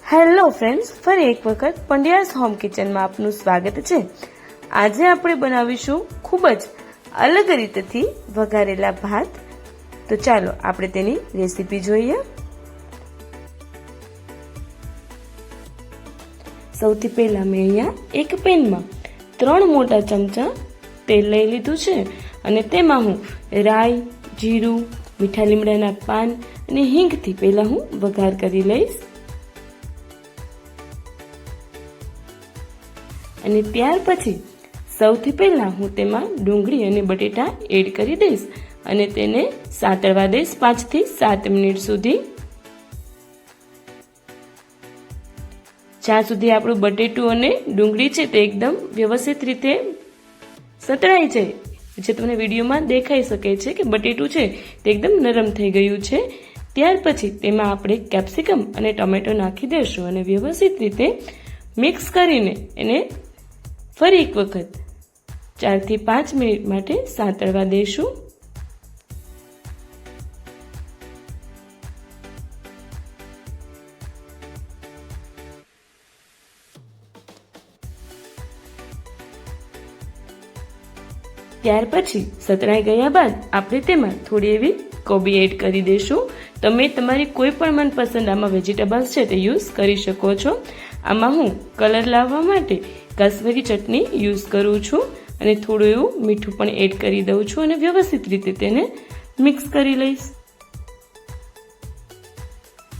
Hello friends, ફરી એક વખત પંડ્યાસ હોમ કિચનમાં આપનું સ્વાગત છે। આજે આપણે બનાવીશું ખૂબ જ અલગ રીતથી વઘારેલા ભાત। તો ચાલો આપણે તેની રેસીપી જોઈએ। સૌથી પહેલા મેં અહીંયા એક પેનમાં 3 મોટા ચમચા તેલ લઈ લીધું છે અને તેમાં હું રાઈ, જીરું, મીઠા લીમડાના પાન અને હિંગથી પહેલા હું વઘાર કરી લઈશ। અને ત્યાર પછી સૌથી પહેલા હું તેમાં ડુંગળી અને બટેટા એડ કરી દઈશ અને તેને સાતળવા દઈશ 5 થી 7 મિનિટ સુધી। જ્યાં સુધી આપણું બટેટું અને ડુંગળી છે તે એકદમ વ્યવસ્થિત રીતે સતળાઈ જાય, જે તમને વિડીયોમાં દેખાઈ શકે છે કે બટેટું છે તે એકદમ નરમ થઈ ગયું છે। ત્યાર પછી તેમાં આપણે કેપ્સિકમ અને ટોમેટો નાખી દઈશું અને વ્યવસ્થિત રીતે મિક્સ કરીને એને ફરી એક વખત 4 થી 5 મિનિટ માટે સાતળવા દઈશું। ત્યાર પછી સતળાઈ ગયા બાદ આપણે તેમાં થોડી એવી કોબી એડ કરી દઈશું। તમે તમારી કોઈ પણ મનપસંદ આમાં વેજીટેબલ્સ છે તે યુઝ કરી શકો છો। આમાં હું કલર લાવવા માટે કાશ્મીરી ચટણી યુઝ કરું છું અને થોડું એવું મીઠું પણ એડ કરી દઉં છું અને વ્યવસ્થિત રીતે તેને મિક્સ કરી લઈશ।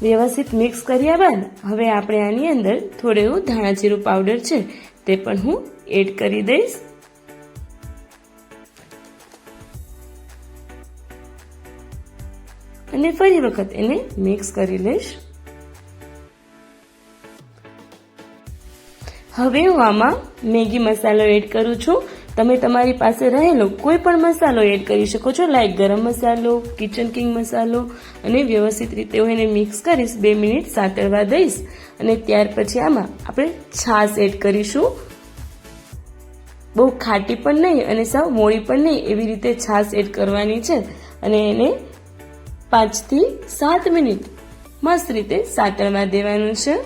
વ્યવસ્થિત મિક્સ કર્યા બાદ હવે આપણે આની અંદર થોડું એવું ધાણા જીરું પાવડર છે તે પણ હું એડ કરી દઈશ અને ફરી વખત એને મિક્સ કરી લઈશ। હવે હું આમાં મેગી મસાલો એડ કરું છું। તમે તમારી પાસે રહેલો કોઈ પણ મસાલો એડ કરી શકો છો, લાઈક ગરમ મસાલો, કિચન કિંગ મસાલો, અને વ્યવસ્થિત રીતે હું એને મિક્સ કરીશ, 2 મિનિટ સાતળવા દઈશ અને ત્યાર પછી આમાં આપણે છાશ એડ કરીશું। બહુ ખાટી પણ નહીં અને સાવ મોળી પણ નહીં, એવી રીતે છાશ એડ કરવાની છે અને એને 5 થી 7 મિનિટ મસ્ત રીતે સાતળવા દેવાનું છે।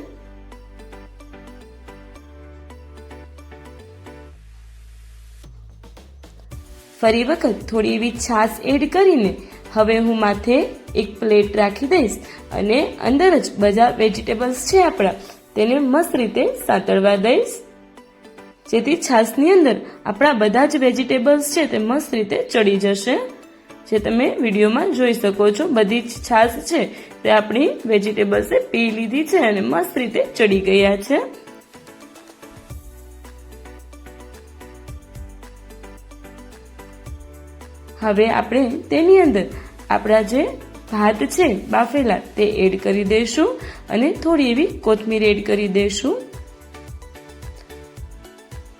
ફરી વખત થોડી એવી છાશ એડ કરીને હવે હું માથે એક પ્લેટ રાખી દઈશ અને અંદર જ બધા વેજીટેબલ્સ છે આપણા તેને મસ્ત રીતે સાતળવા દઈશ, જેથી છાશની અંદર આપણા બધા જ વેજીટેબલ્સ છે તે મસ્ત રીતે ચડી જશે। જે તમે વિડીયોમાં જોઈ શકો છો, બધી જ છાશ છે તે આપણી વેજીટેબલ્સે પી લીધી છે અને મસ્ત રીતે ચડી ગયા છે। હવે આપણે તેની અંદર આપણા જે ભાત છે બાફેલા તે એડ કરી દઈશું અને થોડી એવી કોથમીર એડ કરી દઈશું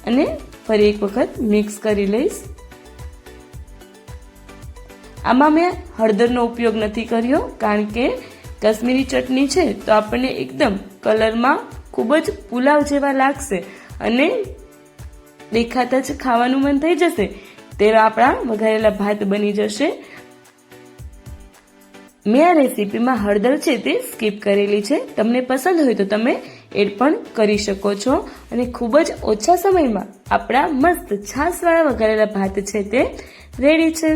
અને ફરી એક વખત મિક્સ કરી લઈશ। આમાં મેં હળદરનો ઉપયોગ નથી કર્યો કારણ કે કાશ્મીરી ચટણી છે તો આપણને એકદમ કલરમાં ખૂબ જ પુલાવ જેવા લાગશે અને દેખાતા જ ખાવાનું મન થઈ જશે તેવા આપણા વઘારેલા ભાત બની જશે। મેં આ રેસીપીમાં હળદર છે તે સ્કીપ કરેલી છે, તમને પસંદ હોય તો તમે એડ પણ કરી શકો છો અને ખૂબ જ ઓછા સમયમાં આપણા મસ્ત છાશવાળા વઘારેલા ભાત છે તે રેડી છે।